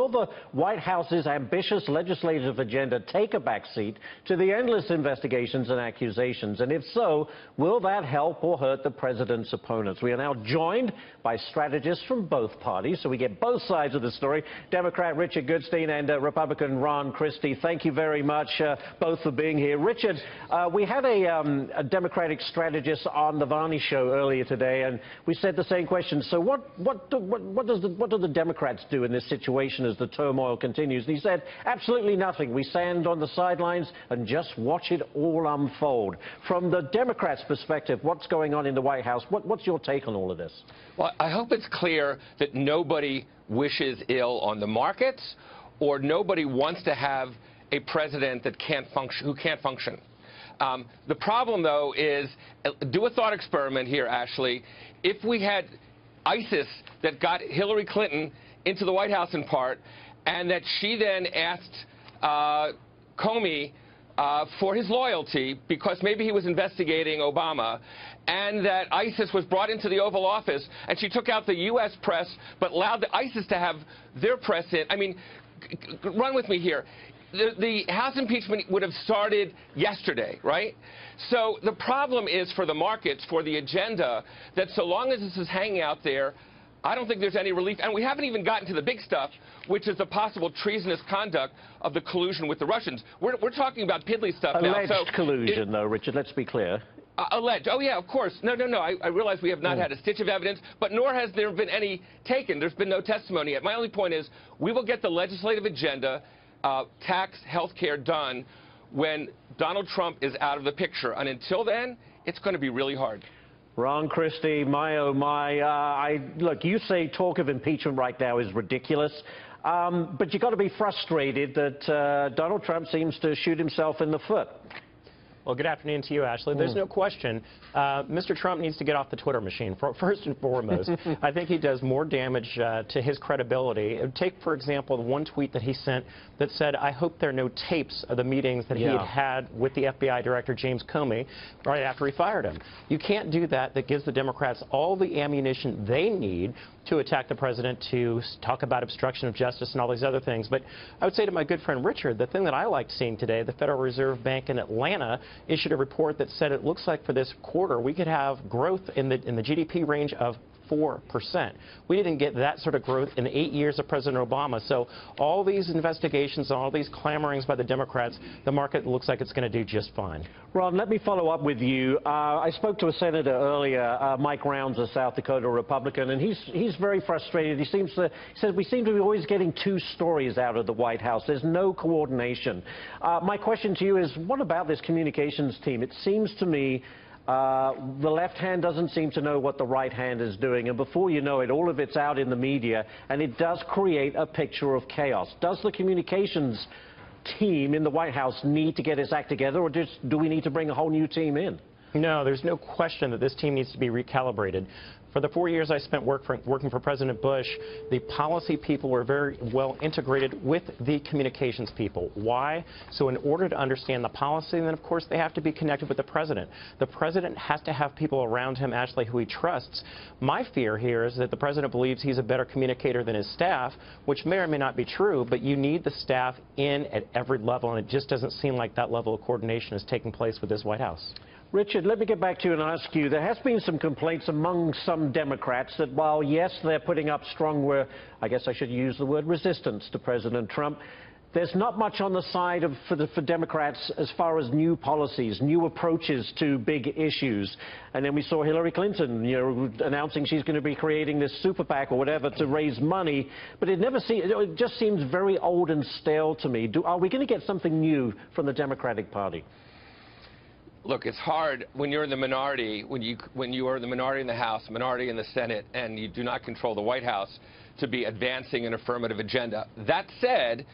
Will the White House's ambitious legislative agenda take a backseat to the endless investigations and accusations? And if so, will that help or hurt the president's opponents? We are now joined by strategists from both parties, so we get both sides of the story. Democrat Richard Goodstein and Republican Ron Christie, thank you very much, both for being here. Richard, we had a Democratic strategist on the Varney show earlier today, and we said the same question. So what do the Democrats do in this situation as the turmoil continues? And he said, absolutely nothing. We stand on the sidelines and just watch it all unfold. From the Democrats' perspective, what's going on in the White House? What's your take on all of this? Well, I hope it's clear that nobody wishes ill on the markets, or nobody wants to have a president that who can't function. The problem, though, is, do a thought experiment here, Ashley. If we had ISIS that got Hillary Clinton into the White House in part, and that she then asked Comey for his loyalty because maybe he was investigating Obama, and that ISIS was brought into the Oval Office, and she took out the U.S. press but allowed the ISIS to have their press in. I mean, run with me here. The House impeachment would have started yesterday, right? So the problem is for the markets, for the agenda, that so long as this is hanging out there, I don't think there's any relief. And we haven't even gotten to the big stuff, which is the possible treasonous conduct of the collusion with the Russians. We're talking about piddly stuff now. Alleged collusion, though, Richard, let's be clear. Alleged. Oh, yeah, of course. No. I realize we have not had a stitch of evidence, but nor has there been any taken. There's been no testimony yet. My only point is we will get the legislative agenda, tax, health care done when Donald Trump is out of the picture. And until then, it's going to be really hard. Ron Christie, my oh my. Look, you say talk of impeachment right now is ridiculous, but you've got to be frustrated that Donald Trump seems to shoot himself in the foot. Well, good afternoon to you, Ashley. There's no question. Mr. Trump needs to get off the Twitter machine, first and foremost. I think he does more damage to his credibility. Take, for example, the one tweet that he sent that said, I hope there are no tapes of the meetings that he had with the FBI Director James Comey right after he fired him. You can't do that. That gives the Democrats all the ammunition they need to attack the president, to talk about obstruction of justice and all these other things. But I would say to my good friend Richard, the thing that I liked seeing today, the Federal Reserve Bank in Atlanta issued a report that said it looks like for this quarter we could have growth in the GDP range of 4%. We didn't get that sort of growth in 8 years of President Obama. So all these investigations, all these clamorings by the Democrats, the market looks like it's going to do just fine. Ron, let me follow up with you. I spoke to a senator earlier, Mike Rounds, a South Dakota Republican, and he's very frustrated. He says we seem to be always getting two stories out of the White House. There's no coordination. My question to you is, what about this communications team? It seems to me the left hand doesn't seem to know what the right hand is doing, and before you know it, all of it's out in the media, and it does create a picture of chaos. Does the communications team in the White House need to get its act together, or do we need to bring a whole new team in? No, there's no question that this team needs to be recalibrated. For the 4 years I spent working for President Bush, the policy people were very well integrated with the communications people. Why? So in order to understand the policy, then of course they have to be connected with the president. The president has to have people around him, Ashley, who he trusts. My fear here is that the president believes he's a better communicator than his staff, which may or may not be true, but you need the staff in at every level, and it just doesn't seem like that level of coordination is taking place with this White House. Richard, let me get back to you and ask you, there has been some complaints among some Democrats that while, yes, they're putting up strong, I guess I should use the word resistance to President Trump, there's not much on the side for Democrats as far as new policies, new approaches to big issues. And then we saw Hillary Clinton, announcing she's going to be creating this super PAC or whatever to raise money. But it just seems very old and stale to me. Are we going to get something new from the Democratic Party? Look, it's hard when you're in the minority, when you are the minority in the House, minority in the Senate, and you do not control the White House, to be advancing an affirmative agenda. That said,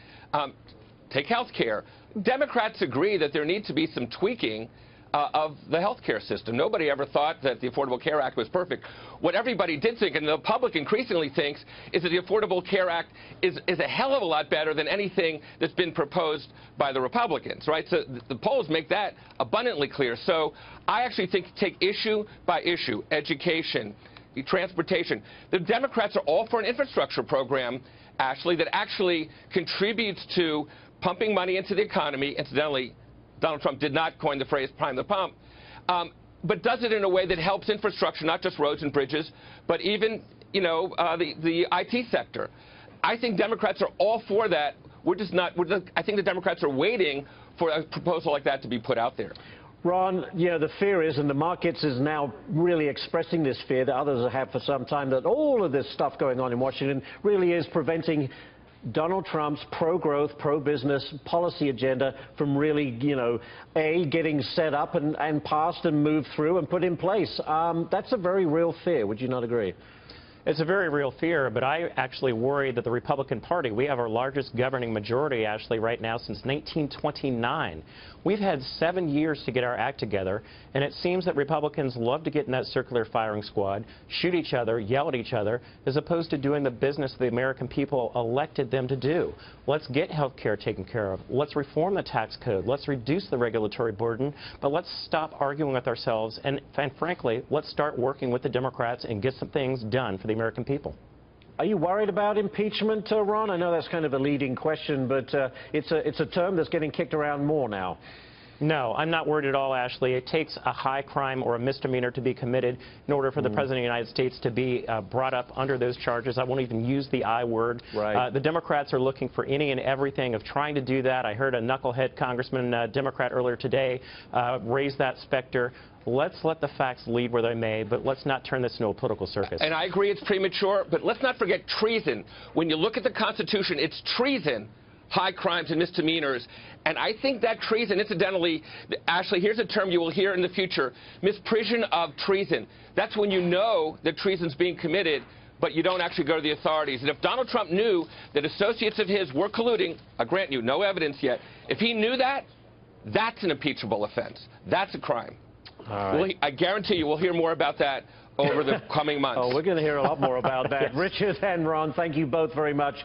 take health care. Democrats agree that there needs to be some tweaking of the health care system. Nobody ever thought that the Affordable Care Act was perfect. What everybody did think, and the public increasingly thinks, is that the Affordable Care Act is a hell of a lot better than anything that's been proposed by the Republicans, right? So the polls make that abundantly clear. So I actually think take issue by issue, education, transportation. The Democrats are all for an infrastructure program, Ashley, that actually contributes to pumping money into the economy. Incidentally, Donald Trump did not coin the phrase prime the pump, but does it in a way that helps infrastructure, not just roads and bridges, but even, you know, the IT sector. I think Democrats are all for that. We're just not. I think the Democrats are waiting for a proposal like that to be put out there. Ron, you know, the fear is, and the markets is now really expressing this fear that others have for some time, that all of this stuff going on in Washington really is preventing Donald Trump's pro-growth, pro-business policy agenda from really, you know, getting set up and passed and moved through and put in place. That's a very real fear. Would you not agree? It's a very real fear, but I actually worry that the Republican Party, we have our largest governing majority, actually, right now since 1929. We've had 7 years to get our act together, and it seems that Republicans love to get in that circular firing squad, shoot each other, yell at each other, as opposed to doing the business the American people elected them to do. Let's get health care taken care of. Let's reform the tax code. Let's reduce the regulatory burden, but let's stop arguing with ourselves, and frankly, let's start working with the Democrats and get some things done for the American people. Are you worried about impeachment, Ron? I know that's kind of a leading question, but it's a term that's getting kicked around more now. No, I'm not worried at all, Ashley. It takes a high crime or a misdemeanor to be committed in order for the President of the United States to be brought up under those charges. I won't even use the I word. Right. The Democrats are looking for any and everything of trying to do that. I heard a knucklehead congressman, Democrat, earlier today raise that specter. Let's let the facts lead where they may, but let's not turn this into a political circus. And I agree it's premature, but let's not forget treason. When you look at the Constitution, it's treason, high crimes and misdemeanors. And I think that treason, incidentally, Ashley, here's a term you will hear in the future, misprision of treason. That's when you know that treason's being committed, but you don't actually go to the authorities. And if Donald Trump knew that associates of his were colluding, I grant you, no evidence yet, if he knew that, that's an impeachable offense. That's a crime. All right. I guarantee you we'll hear more about that over the coming months. Oh, we're going to hear a lot more about that. Richard and Ron, thank you both very much.